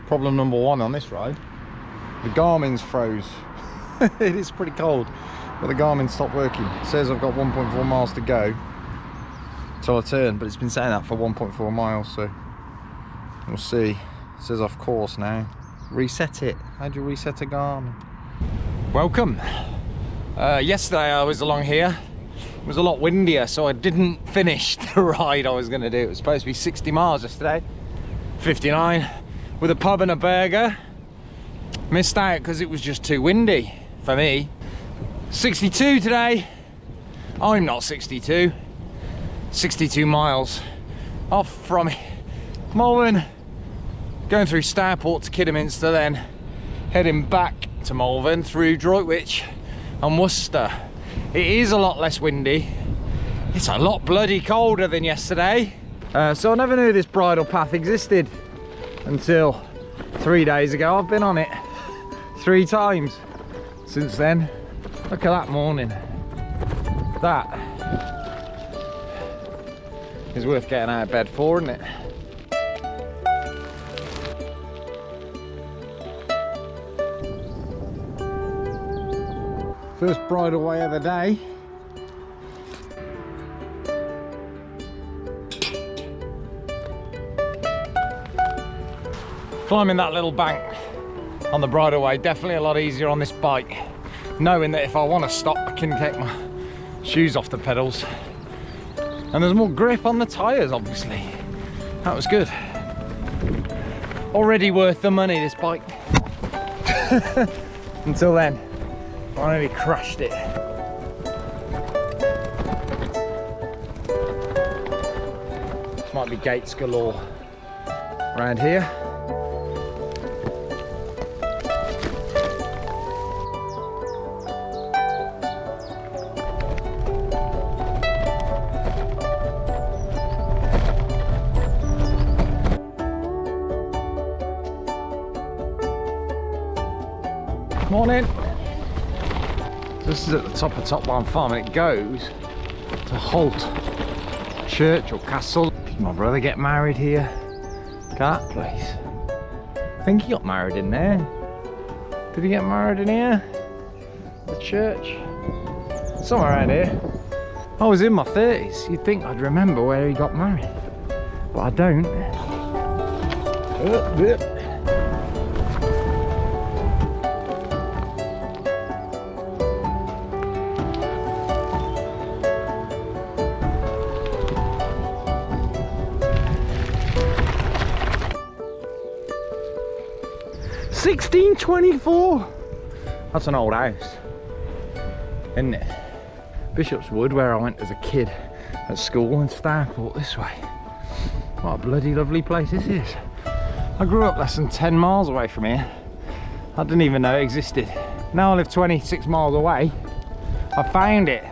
Problem number one on this ride. The Garmin's froze. It is pretty cold, but the Garmin stopped working. It says I've got 1.4 miles to go till I turn, but it's been saying that for 1.4 miles, so we'll see. It says off course now. Reset it. How do you reset a Garmin? Welcome. Yesterday I was along here. It was a lot windier, so I didn't finish the ride I was going to do. It was supposed to be 60 miles yesterday. 59 with a pub and a burger. Missed out because it was just too windy for me. 62 today. I'm not 62. 62 miles off from Malvern, going through Stourport to Kidderminster, then heading back to Malvern through Droitwich and Worcester. It is a lot less windy. It's a lot bloody colder than yesterday. So I never knew this Bridal Path existed until 3 days ago. I've been on it 3 times since then. Look at that morning. That is worth getting out of bed for, isn't it? First bridal way of the day. Climbing that little bank on the bridleway, definitely a lot easier on this bike, knowing that if I want to stop I can take my shoes off the pedals, and there's more grip on the tyres. Obviously that was good. Already worth the money, this bike. Until then I nearly crashed it. This might be gates galore around here. Morning. This is at the top of Top Barn Farm, and it goes to Holt Church or Castle. Did my brother get married here? Look at that place. I think he got married in there. Did he get married in here? The church? Somewhere around here. I was in my 30s. You'd think I'd remember where he got married, but I don't. 1624. That's an old house, isn't it? Bishop's Wood, where I went as a kid at school, and Stourport this way. What a bloody lovely place this is. I grew up less than 10 miles away from here. I didn't even know it existed. Now I live 26 miles away. I found it.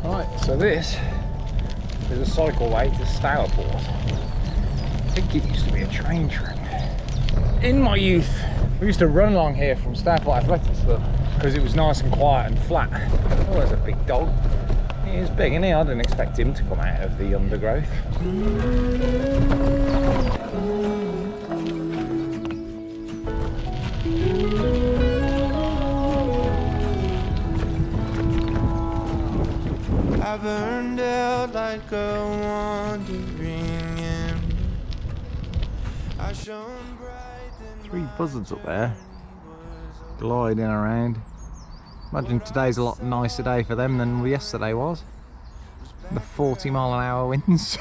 Right, so this is a cycleway to Stourport. I think it used to be a train track. In my youth, we used to run along here from Stourport Athletics Club because it was nice and quiet and flat. Oh, there's a big dog. He is big, isn't he? I didn't expect him to come out of the undergrowth. I burned out like a wandering ember. I shone bright. 3 buzzards up there, gliding around. Imagine today's a lot nicer day for them than yesterday was. The 40-mile-an-hour winds.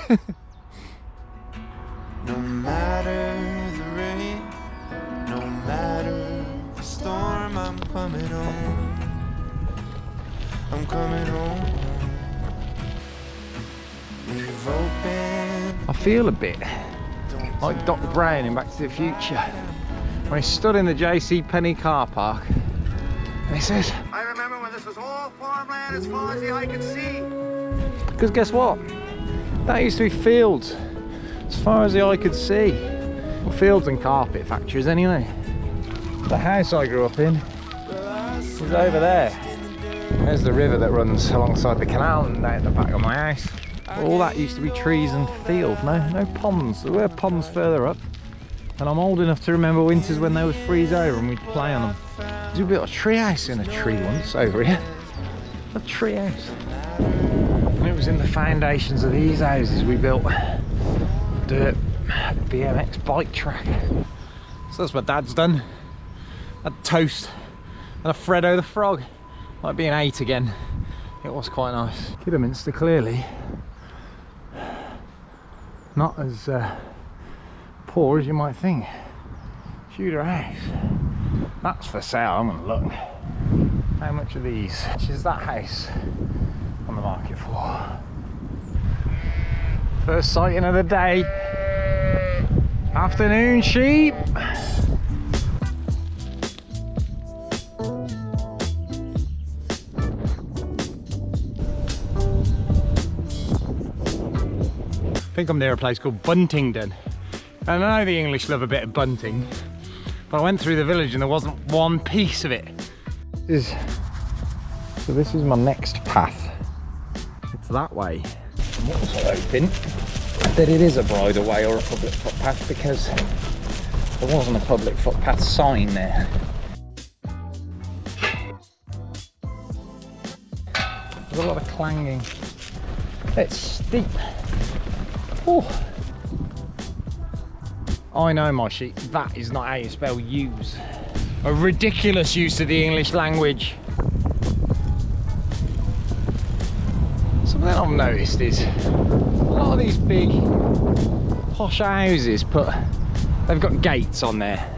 No matter the rain, no matter the storm, I'm coming home. I'm coming home. We've opened. I feel a bit like Doc Brown in Back to the Future when he stood in the JCPenney car park and he says, "I remember when this was all farmland as far as the eye could see." Because guess what? That used to be fields as far as the eye could see. Well, fields and carpet factories anyway. The house I grew up in is over there. There's the river that runs alongside the canal and down the back of my house. All that used to be trees and field. No ponds. There were ponds further up. And I'm old enough to remember winters when they would freeze over and we'd play on them. We built a tree house in a tree once over here. A tree house. And it was in the foundations of these houses we built dirt BMX bike track. So that's what Dad's done. A toast and a Freddo the frog. Like being 8 again. It was quite nice. Kidderminster clearly not as poor as you might think. Tudor house. That's for sale. I'm gonna look. How much are these? Which is that house on the market for? First sighting of the day. Afternoon sheep. I think I'm near a place called Buntingdon. And I know the English love a bit of bunting, but I went through the village and there wasn't one piece of it. So this is my next path. It's that way. I'm also hoping that it is a bridle way or a public footpath, because there wasn't a public footpath sign there. There's a lot of clanging. It's steep. Oh. I know my sheep, that is not how you spell use. A ridiculous use of the English language. Something I've noticed is a lot of these big posh houses they've got gates on there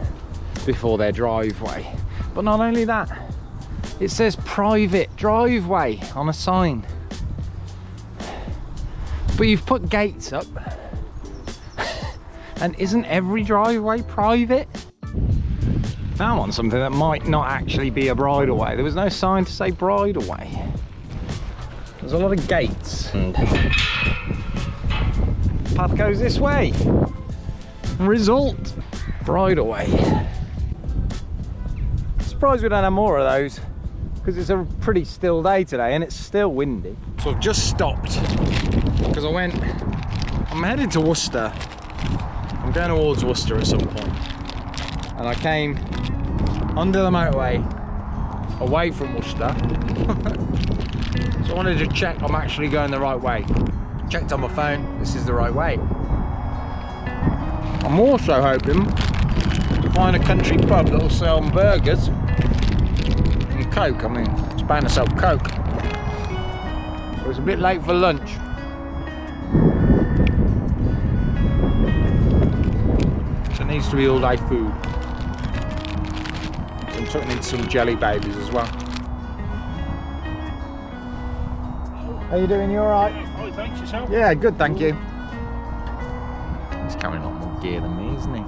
before their driveway. But not only that, it says private driveway on a sign. But you've put gates up. And isn't every driveway private? Now I'm on something that might not actually be a bridleway. There was no sign to say bridleway. There's a lot of gates. And path goes this way. Result, bridleway. Surprised we don't have more of those, because it's a pretty still day today and it's still windy. So I've just stopped because I'm headed to Worcester. I'm going towards Worcester at some point, and I came under the motorway away from Worcester. So I wanted to check I'm actually going the right way. Checked on my phone, this is the right way. I'm also hoping to find a country pub that'll sell burgers and Coke. I mean, it's bound to sell Coke. But it's a bit late for lunch. Needs to be all day food. I'm sort of need some jelly babies as well. How you doing? You alright? Oh, thanks, yourself? Yeah, good, thank you. He's carrying a lot more gear than me, isn't he?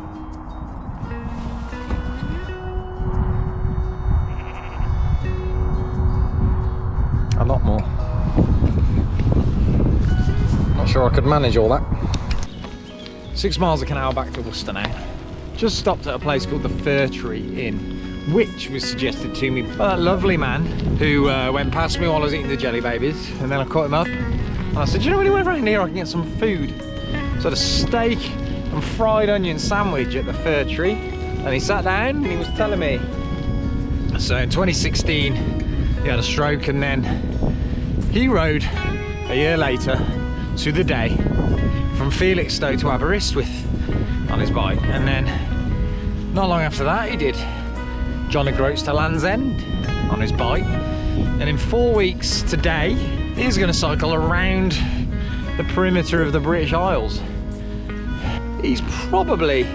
A lot more. Not sure I could manage all that. 6 miles a canal back to Worcester now. Just stopped at a place called the Fir Tree Inn, which was suggested to me by that lovely man who went past me while I was eating the jelly babies, and then I caught him up and I said, do you know anywhere around here I can get some food? So I had a steak and fried onion sandwich at the Fir Tree, and he sat down and he was telling me. So in 2016 he had a stroke, and then he rode a year later to the day from Felixstowe to Aberystwyth on his bike, and then not long after that he did John O'Groats to Land's End on his bike, and in 4 weeks today he's going to cycle around the perimeter of the British Isles. He's probably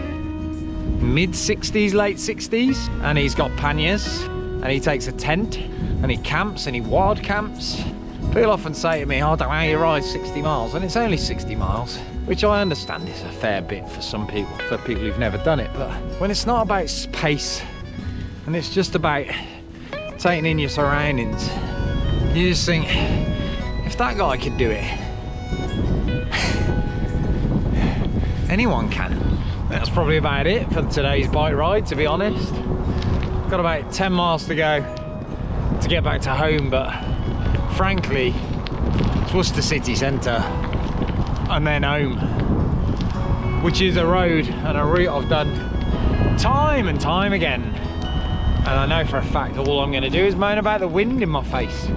mid-60s, late 60s, and he's got panniers, and he takes a tent and he camps and he wild camps. People often say to me, oh, I don't know how you ride 60 miles, and it's only 60 miles, which I understand is a fair bit for some people, for people who've never done it. But when it's not about pace, and it's just about taking in your surroundings, you just think, if that guy could do it, anyone can. That's probably about it for today's bike ride, to be honest. Got about 10 miles to go to get back to home, but frankly, it's Worcester city centre. and then home, which is a road and a route I've done time and time again. And I know for a fact all I'm going to do is moan about the wind in my face.